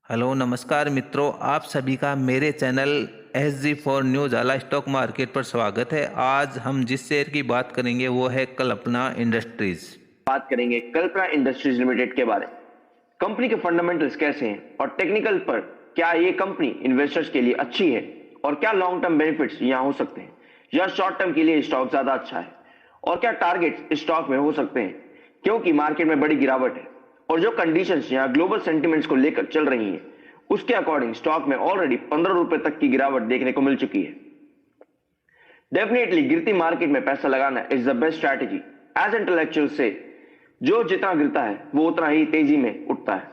Hello नमस्कार मित्रों, आप सभी का मेरे चैनल SG4 न्यूज़ आला स्टॉक मार्केट पर स्वागत है। आज हम जिस शेयर की बात करेंगे वो है कल्पना इंडस्ट्रीज। बात करेंगे कल्पना इंडस्ट्रीज लिमिटेड के बारे में। कंपनी के फंडामेंटल्स कैसे हैं और टेक्निकल पर क्या ये कंपनी इन्वेस्टर्स के लिए अच्छी है और क्या लॉन्ग टर्म बेनिफिट्स यहां हो सकते हैं या शॉर्ट टर्म के लिए स्टॉक ज्यादा अच्छा है और क्या टारगेट्स स्टॉक में हो सकते हैं क्योंकि मार्केट में बड़ी गिरावट है और जो कंडीशंस यहां ग्लोबल सेंटिमेंट्स को लेकर चल रही हैं उसके अकॉर्डिंग स्टॉक में ऑलरेडी 15 रुपए तक की गिरावट देखने को मिल चुकी है। डेफिनेटली गिरती मार्केट में पैसा लगाना is the best strategy as intellectual से जो जितना गिरता है वो उतना ही तेजी में उठता है।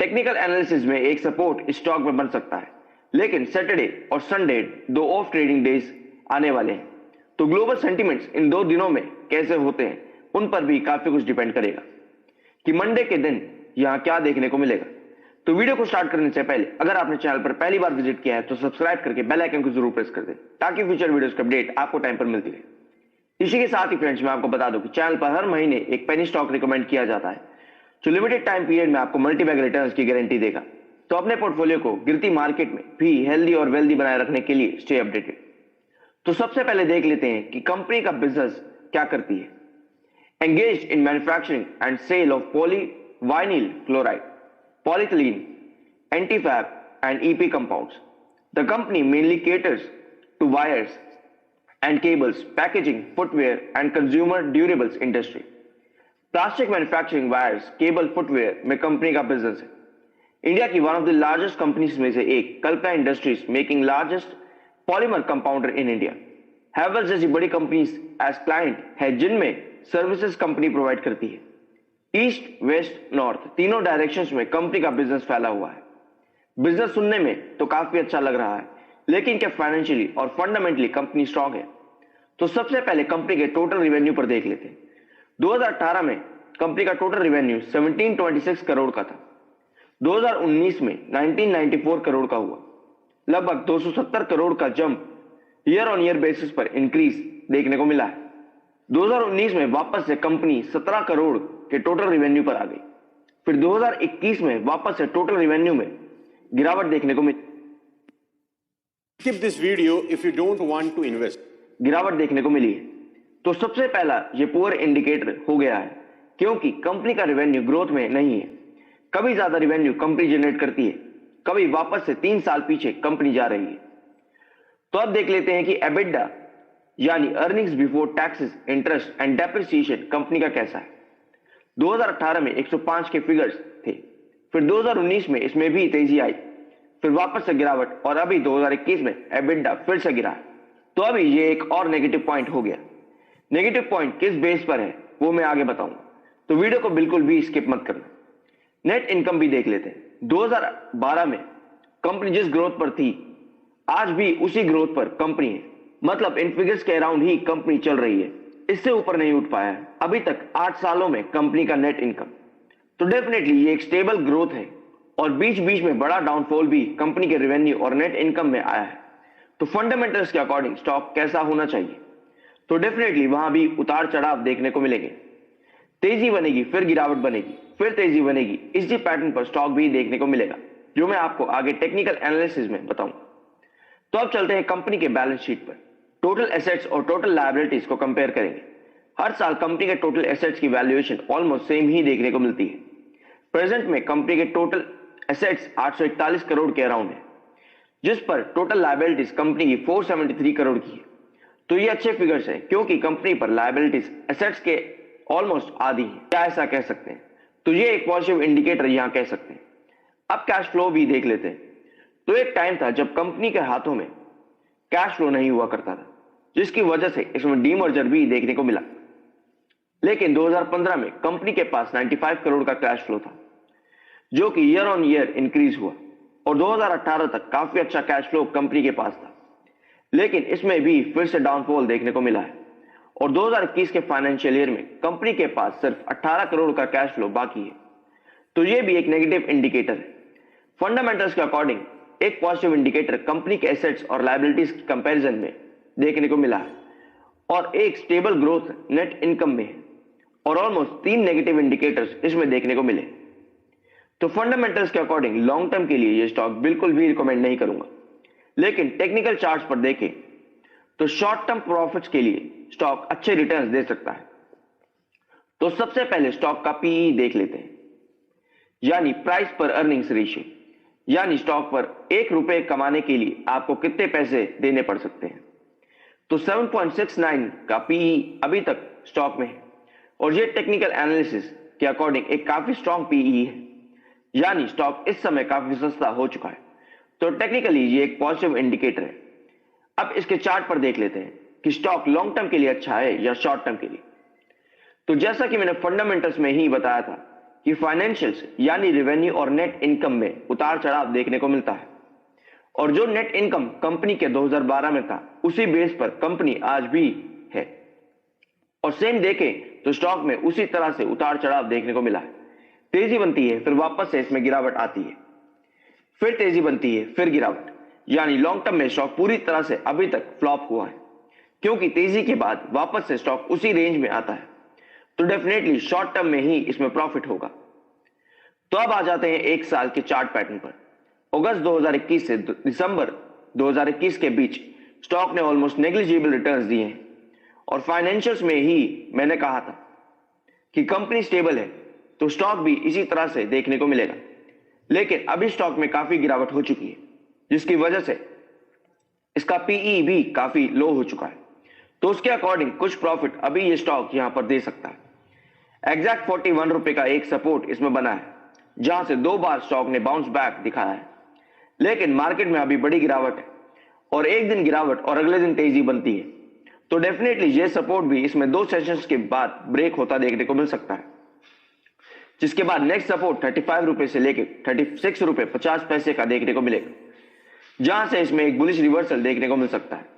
टेक्निकल एनालिसिस में एक सपोर्ट स्टॉक में बन सकता है, लेकिन सैटरडे और संडे दो ऑफ ट्रेडिंग डेज आने वाले हैं, तो ग्लोबल सेंटिमेंट्स इन दो दिनों में कैसे होते हैं उन पर भी काफी कुछ डिपेंड करेगा कि मंडे के दिन यहां क्या देखने को मिलेगा। तो वीडियो को स्टार्ट करने से पहले अगर आपने चैनल पर पहली बार विजिट किया है तो सब्सक्राइब करके बेल आइकन को जरूर प्रेस कर दें ताकि फ्यूचर वीडियोस का अपडेट आपको टाइम पर मिलती रहे। इसी के साथ ही फ्रेंड्स मैं आपको बता दूं कि चैनल पर हर महीने एक पेनी स्टॉक रिकमेंड किया जाता है जो लिमिटेड टाइम पीरियड में आपको मल्टीबैग रिटर्न्स की गारंटी देगा। तो अपने पोर्टफोलियो को गिरती मार्केट में भी हेल्दी और वेल्दी बनाए रखने के लिए स्टे अपडेटेड। तो सबसे पहले देख लेते हैं कि कंपनी का बिजनेस क्या करती है। Engaged in manufacturing and sale of polyvinyl chloride, polyethylene, antifab, and EP compounds. The company mainly caters to wires and cables, packaging, footwear, and consumer durables industry. Plastic manufacturing, wires, cable, footwear में company का business है। India की one of the largest companies में से एक Kalpana industries making largest polymer compounder in India. Havells जैसी बड़ी companies as client है जिनमें सर्विसेज कंपनी प्रोवाइड करती है। ईस्ट, वेस्ट, नॉर्थ तीनों डायरेक्शंस में कंपनी का बिजनेस फैला हुआ है। बिजनेस सुनने में तो काफी अच्छा लग रहा है, लेकिन क्या फाइनेंशियली और फंडामेंटली कंपनी स्ट्रांग है? तो सबसे पहले कंपनी के टोटल रिवेन्यू पर देख लेते हैं। 2018 में कंपनी का टोटल रिवेन्यू 1726 करोड़ का था। 2019 में 1994 करोड़ का हुआ, लगभग 270 करोड़ का jump year on year basis पर इंक्रीज देखने को मिला है। 2019 में वापस से कंपनी 17 करोड़ के टोटल रिवेन्यू पर आ गई। फिर 2021 में वापस से टोटल रिवेन्यू में गिरावट देखने को मिली। Skip this video if you don't want to invest. गिरावट देखने को मिली है। तो सबसे पहला ये पुअर इंडिकेटर हो गया है क्योंकि कंपनी का रिवेन्यू ग्रोथ में नहीं है। कभी ज्यादा रिवेन्यू कंपनी जनरेट करती है, कभी वापस से 3 साल पीछे कंपनी जा रही है। तो अब देख लेते हैं कि एबिडा यानी earnings before taxes, interest and depreciation company का कैसा है। 2018 में 105 के फिगर्स थे, फिर 2019 में इसमें भी तेजी आई, फिर वापस से गिरावट और अभी 2021 में एबिडा फिर से गिरा है। तो अभी ये एक और नेगेटिव पॉइंट हो गया। नेगेटिव पॉइंट किस बेस पर है वो मैं आगे बताऊंगा, तो वीडियो को बिल्कुल भी स्किप मत करना। नेट इनकम भी देख लेते हैं। 2012 में कंपनी जिस ग्रोथ पर थी आज भी उसी ग्रोथ पर कंपनी है, मतलब इन फिगर्स के अराउंड ही कंपनी चल रही है, इससे ऊपर नहीं उठ पाया है अभी तक 8 सालों में कंपनी का नेट इनकम। तो डेफिनेटली ये एक स्टेबल ग्रोथ है और बीच बीच में बड़ा डाउनफॉल भी कंपनी के रेवेन्यू और नेट इनकम में आया है। तो फंडामेंटल्स के अकॉर्डिंग स्टॉक कैसा होना चाहिए? तो डेफिनेटली वहां भी उतार चढ़ाव देखने को मिलेंगे। तेजी बनेगी, फिर गिरावट बनेगी, फिर तेजी बनेगी। इसी पैटर्न पर स्टॉक भी देखने को मिलेगा जो मैं आपको आगे टेक्निकल एनालिसिस में बताऊंगा। तो अब चलते हैं कंपनी के बैलेंस शीट पर। टोटल एसेट्स और टोटल लायबिलिटीज को कंपेयर करेंगे। हर साल कंपनी के टोटल एसेट्स की वैल्यूएशन ऑलमोस्ट सेम ही देखने को मिलती है। प्रेजेंट में कंपनी के टोटल एसेट्स 841 करोड़ के अराउंड है, जिस पर टोटल लायबिलिटीज कंपनी की 473 करोड़ की है। तो ये अच्छे फिगर्स हैं क्योंकि कंपनी पर लायबिलिटीज एसेट्स के ऑलमोस्ट आधी है, क्या ऐसा कह सकते हैं? तो ये एक पॉजिटिव इंडिकेटर यहां कह सकते हैं। अब कैश फ्लो भी देख लेते हैं। तो एक टाइम था जब कंपनी के हाथों में कैश फ्लो नहीं हुआ करता था, जिसकी वजह से इसमें डीमर्जर भी देखने को मिला। लेकिन 2015 में कंपनी के पास 95 करोड़ का कैश फ्लो था, जो कि ईयर ऑन ईयर इंक्रीज हुआ और 2018 तक काफी अच्छा कैश फ्लो कंपनी के पास था। लेकिन इसमें भी फिर से डाउनफॉल देखने को मिला है और 2021 के फाइनेंशियल ईयर में कंपनी के पास सिर्फ 18 करोड़ का कैश फ्लो बाकी है। तो यह भी एक नेगेटिव इंडिकेटर है। फंडामेंटल्स के अकॉर्डिंग एक पॉजिटिव इंडिकेटर कंपनी के एसेट्स और लायबिलिटीज के कंपैरिजन में देखने को मिला है और एक स्टेबल ग्रोथ नेट इनकम में है और ऑलमोस्ट 3 नेगेटिव इंडिकेटर्स इसमें देखने को मिले। तो फंडामेंटल्स के अकॉर्डिंग लॉन्ग टर्म के लिए ये स्टॉक बिल्कुल भी रिकमेंड नहीं करूंगा, लेकिन टेक्निकल चार्ट्स पर देखें तो शॉर्ट टर्म प्रॉफिट्स के लिए स्टॉक अच्छे रिटर्न्स दे सकता है। तो सबसे पहले स्टॉक का पीई देख लेते हैं, यानी प्राइस पर अर्निंग्स रेशियो, यानी स्टॉक पर 1 रुपए कमाने के लिए आपको कितने पैसे देने पड़ सकते हैं। तो 7.69 का पीई अभी तक स्टॉक में है और ये टेक्निकल एनालिसिस के अकॉर्डिंग एक काफी स्ट्रॉन्ग पीई है, यानी स्टॉक इस समय काफी सस्ता हो चुका है। तो टेक्निकली ये एक पॉजिटिव इंडिकेटर है। अब इसके चार्ट पर देख लेते हैं कि स्टॉक लॉन्ग टर्म के लिए अच्छा है या शॉर्ट टर्म के लिए। तो जैसा कि मैंने फंडामेंटल्स में ही बताया था कि फाइनेंशियल्स यानी रेवेन्यू और नेट इनकम में उतार चढ़ाव देखने को मिलता है, और जो नेट इनकम कंपनी के 2012 में था उसी बेस पर कंपनी आज भी है, और सेम देखें तो स्टॉक में उसी तरह से उतार चढ़ाव देखने को मिला है। तेजी बनती है, फिर वापस से इसमें गिरावट आती है, फिर तेजी बनती है, फिर गिरावट, यानी लॉन्ग टर्म में स्टॉक पूरी तरह से अभी तक फ्लॉप हुआ है, क्योंकि तेजी के बाद वापस से स्टॉक उसी रेंज में आता है। तो डेफिनेटली शॉर्ट टर्म में ही इसमें प्रॉफिट होगा। तो अब आ जाते हैं एक साल के चार्ट पैटर्न पर। अगस्त 2021 से दिसंबर 2021 के बीच स्टॉक ने ऑलमोस्ट नेग्लिजिबल रिटर्न्स दिए हैं, और फाइनेंशियल्स में ही मैंने कहा था कि कंपनी स्टेबल है, तो स्टॉक भी इसी तरह से देखने को मिलेगा। लेकिन अभी स्टॉक में काफी गिरावट हो चुकी है, जिसकी वजह से इसका पीई भी काफी लो हो चुका है। तो उसके अकॉर्डिंग कुछ प्रॉफिट अभी ये स्टॉक यहां पर दे सकता है। एग्जैक्ट 41 रुपए का एक सपोर्ट इसमें बना है, जहां से 2 बार स्टॉक ने बाउंस बैक दिखाया है। लेकिन मार्केट में अभी बड़ी गिरावट है, और एक दिन गिरावट और अगले दिन तेजी बनती है, तो डेफिनेटली ये सपोर्ट भी इसमें 2 सेशंस के बाद ब्रेक होता देखने को मिल सकता है, जिसके बाद नेक्स्ट सपोर्ट 35 रुपए से लेकर 36 रुपए 50 पैसे का देखने को मिलेगा, जहां से इसमें एक बुलिश रिवर्सल देखने को मिल सकता है।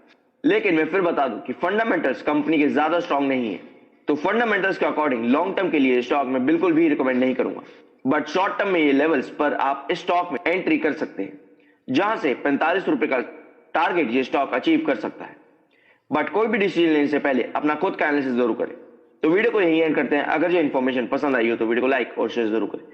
लेकिन मैं फिर बता दूं कि फंडामेंटल्स कंपनी के ज्यादा स्ट्रांग नहीं है, तो फंडामेंटल्स के अकॉर्डिंग लॉन्ग टर्म के लिए स्टॉक में बिल्कुल भी रिकमेंड नहीं करूंगा, बट शॉर्ट टर्म में ये लेवल्स पर आप इस स्टॉक में एंट्री कर सकते हैं, जहां से 45 रुपए का टारगेट ये स्टॉक अचीव कर सकता है। बट कोई भी डिसीजन लेने से पहले अपना खुद का एनालिसिस जरूर करें। तो वीडियो को यहीं एंड करते हैं। अगर ये इन्फॉर्मेशन पसंद आई हो तो वीडियो को लाइक और शेयर जरूर करें।